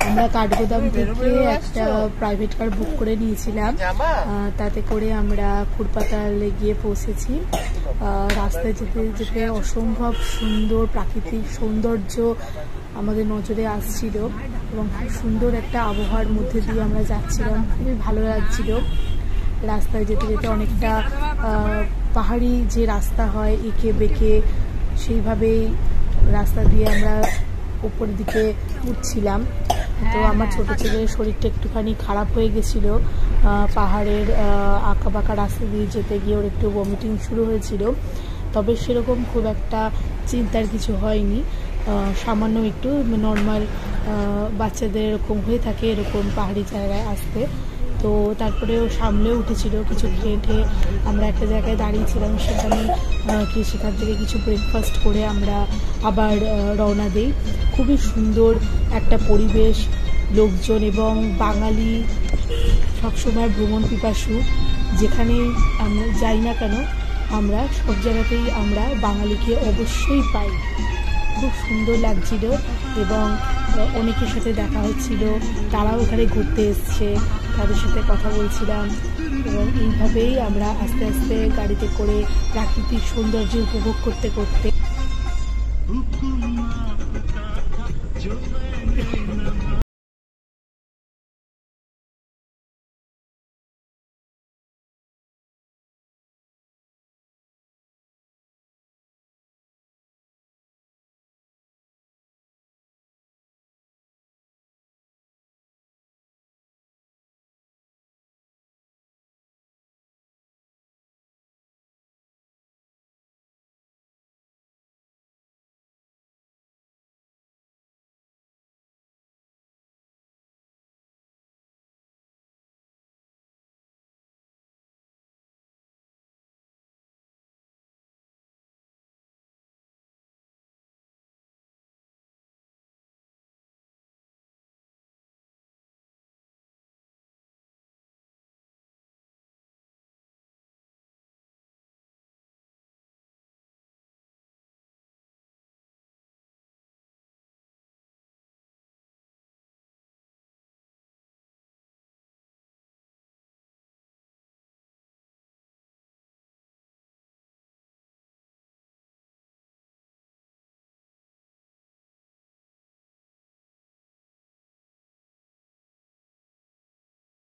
আমরা কাঠগোদাম থেকে একটা প্রাইভেট কার বুক করে নিয়েছিলাম, তাতে করে আমরা কুরপাতালে গিয়ে পৌঁছেছি। রাস্তায় যেতে যেতে অসম্ভব সুন্দর প্রাকৃতিক সৌন্দর্য আমাদের নজরে আসছিল এবং খুব সুন্দর একটা আবহাওয়ার মধ্যে দিয়ে আমরা যাচ্ছিলাম, খুবই ভালো লাগছিল। রাস্তায় যেতে যেতে অনেকটা পাহাড়ি যে রাস্তা হয় এঁকে বেঁকে, সেইভাবেই রাস্তা দিয়ে আমরা উপরের দিকে উঠছিলাম। তো আমার ছোট ছেলের শরীরটা একটুখানি খারাপ হয়ে গেছিল, পাহাড়ের আঁকা বাঁকা রাস্তা দিয়ে যেতে গিয়ে ওর একটু ভমিটিং শুরু হয়েছিল। তবে সেরকম খুব একটা চিন্তার কিছু হয়নি, সামান্য একটু নর্মাল বাচ্চাদের এরকম হয়ে থাকে এরকম পাহাড়ি জায়গায় আসতে। তো তারপরেও সামলেও উঠেছিল, কিছু খেয়ে ঠেয়ে আমরা একটা জায়গায় দাঁড়িয়েছিলাম, সেখান থেকে কিছু ব্রেকফাস্ট করে আমরা আবার রওনা দিই। খুবই সুন্দর একটা পরিবেশ, লোকজন এবং বাঙালি সবসময় ভ্রমণ পিপাসু, যেখানেই আমরা যাই না কেন আমরা সব জায়গাতেই আমরা বাঙালিকে অবশ্যই পাই। খুব সুন্দর লাগছিল এবং অনেকের সাথে দেখা হচ্ছিল, তারাও ওখানে ঘুরতে এসছে, তাদের সাথে কথা বলছিলাম এবং এইভাবেই আমরা আস্তে আস্তে গাড়িতে করে প্রাকৃতিক সৌন্দর্য উপভোগ করতে করতে